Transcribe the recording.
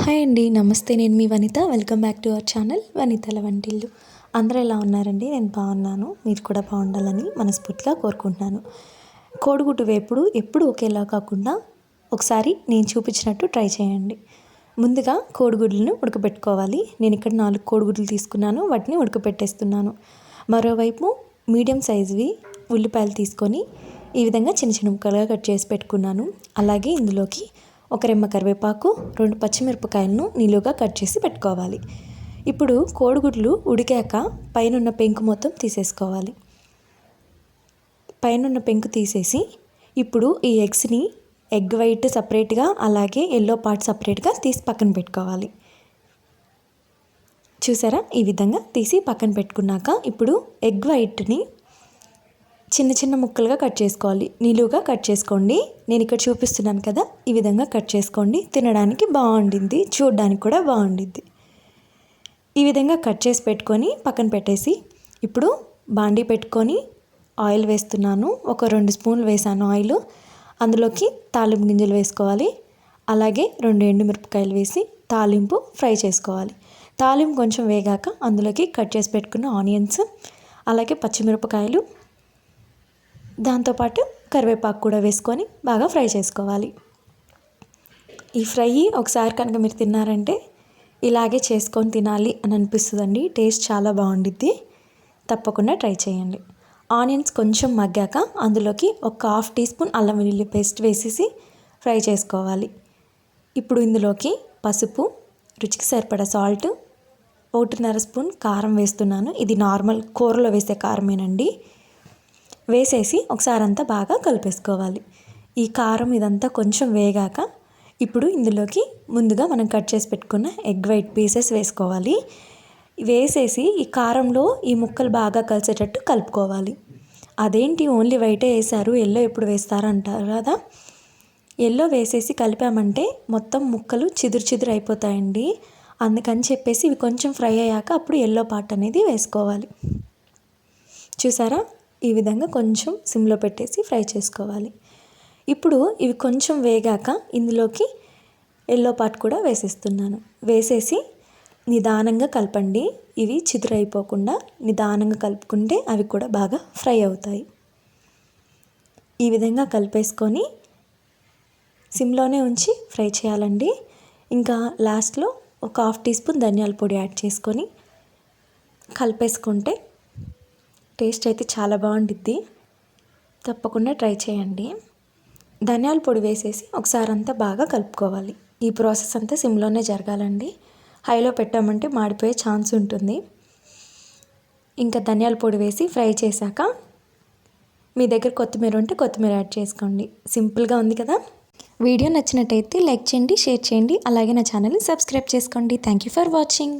Hi అండి, నమస్తే. నేను మీ Vanitha. Welcome back to our channel వనితల వంటిల్లు. అందరూ ఎలా ఉన్నారండి? నేను బాగున్నాను. మీరు కూడా బాగుండాలని మనస్ఫూర్తిగా కోరుకుంటున్నాను. కోడిగుడ్డు వేపుడు ఎప్పుడు ఒకేలా కాకుండా ఒకసారి నేను చూపించినట్టు ట్రై చేయండి. ముందుగా కోడిగుడ్లను ఉడకబెట్టుకోవాలి. నేను ఇక్కడ 4 కోడిగుడ్లు తీసుకున్నాను. వాటిని ఉడకబెట్టేస్తున్నాను. మరోవైపు మీడియం సైజువి ఉల్లిపాయలు తీసుకొని ఈ విధంగా చిన్న చిన్న ముక్కలుగా కట్ చేసి పెట్టుకున్నాను. అలాగే ఇందులోకి ఒక రెమ్మ కరివేపాకు, 2 పచ్చిమిరపకాయలను నిలువుగా కట్ చేసి పెట్టుకోవాలి. ఇప్పుడు కోడిగుడ్లు ఉడికాక పైనున్న పెంకు మొత్తం తీసేసుకోవాలి. పైనున్న పెంకు తీసేసి ఇప్పుడు ఈ ఎగ్స్ని ఎగ్ వైట్ సపరేట్గా, అలాగే ఎల్లో పార్ట్ సపరేట్గా తీసి పక్కన పెట్టుకోవాలి. చూసారా? ఈ విధంగా తీసి పక్కన పెట్టుకున్నాక ఇప్పుడు ఎగ్ వైట్ని చిన్న చిన్న ముక్కలుగా కట్ చేసుకోవాలి. నిలువుగా కట్ చేసుకోండి. నేను ఇక్కడ చూపిస్తున్నాను కదా, ఈ విధంగా కట్ చేసుకోండి. తినడానికి బాగుండిద్ది, చూడడానికి కూడా బాగుండిద్ది. ఈ విధంగా కట్ చేసి పెట్టుకొని పక్కన పెట్టేసి ఇప్పుడు బాండీ పెట్టుకొని ఆయిల్ వేస్తున్నాను. ఒక 2 స్పూన్లు వేసాను ఆయిల్. అందులోకి తాలింపు గింజలు వేసుకోవాలి. అలాగే 2 ఎండుమిరపకాయలు వేసి తాలింపు ఫ్రై చేసుకోవాలి. తాలింపు కొంచెం వేగాక అందులోకి కట్ చేసి పెట్టుకున్న ఆనియన్స్, అలాగే పచ్చిమిరపకాయలు, దాంతోపాటు కరివేపాకు కూడా వేసుకొని బాగా ఫ్రై చేసుకోవాలి. ఈ ఫ్రై ఒకసారి కనుక మీరు తిన్నారంటే ఇలాగే చేసుకొని తినాలి అని అనిపిస్తుందండి. టేస్ట్ చాలా బాగుండిద్ది. తప్పకుండా ట్రై చేయండి. ఆనియన్స్ కొంచెం మగ్గాక అందులోకి ఒక 1/2 టీ స్పూన్ అల్లం వెల్లుల్లి పేస్ట్ వేసేసి ఫ్రై చేసుకోవాలి. ఇప్పుడు ఇందులోకి పసుపు, రుచికి సరిపడా సాల్ట్, 1.5 స్పూన్ కారం వేస్తున్నాను. ఇది నార్మల్ కూరలో వేసే కారమేనండి. వేసేసి ఒకసారి అంతా బాగా కలిపేసుకోవాలి. ఈ కారం ఇదంతా కొంచెం వేగాక ఇప్పుడు ఇందులోకి ముందుగా మనం కట్ చేసి పెట్టుకున్న ఎగ్ వైట్ పీసెస్ వేసుకోవాలి. వేసేసి ఈ కారంలో ఈ ముక్కలు బాగా కలిసేటట్టు కలుపుకోవాలి. అదేంటి ఓన్లీ వైటే వేసారు, ఎల్లో ఎప్పుడు వేస్తారు అంటారు కదా. ఎల్లో వేసేసి కలిపామంటే మొత్తం ముక్కలు చిదురు చిదురు అయిపోతాయండి. అందుకని చెప్పేసి ఇవి కొంచెం ఫ్రై అయ్యాక అప్పుడు ఎల్లో పార్ట్ అనేది వేసుకోవాలి. చూసారా? ఈ విధంగా కొంచెం సిమ్లో పెట్టేసి ఫ్రై చేసుకోవాలి. ఇప్పుడు ఇవి కొంచెం వేగాక ఇందులోకి ఎల్లో పార్ట్ కూడా వేసేస్తున్నాను. వేసేసి నిదానంగా కలపండి. ఇవి చిదురైపోకుండా నిదానంగా కలుపుకుంటే అవి కూడా బాగా ఫ్రై అవుతాయి. ఈ విధంగా కలిపేసుకొని సిమ్లోనే ఉంచి ఫ్రై చేయాలండి. ఇంకా లాస్ట్లో ఒక 1/2 టీ స్పూన్ ధనియాల పొడి యాడ్ చేసుకొని కలిపేసుకుంటే టేస్ట్ అయితే చాలా బాగుండిద్ది. తప్పకుండా ట్రై చేయండి. ధనియాల పొడి వేసేసి ఒకసారి అంతా బాగా కలుపుకోవాలి. ఈ ప్రాసెస్ అంతా సిమ్లోనే జరగాలండి. హైలో పెట్టామంటే మాడిపోయే ఛాన్స్ ఉంటుంది. ఇంకా ధనియాల పొడి వేసి ఫ్రై చేశాక మీ దగ్గర కొత్తిమీర ఉంటే కొత్తిమీర యాడ్ చేసుకోండి. సింపుల్గా ఉంది కదా. వీడియో నచ్చినట్టయితే లైక్ చేయండి, షేర్ చేయండి. అలాగే నా ఛానల్ని సబ్స్క్రైబ్ చేసుకోండి. Thank you for watching.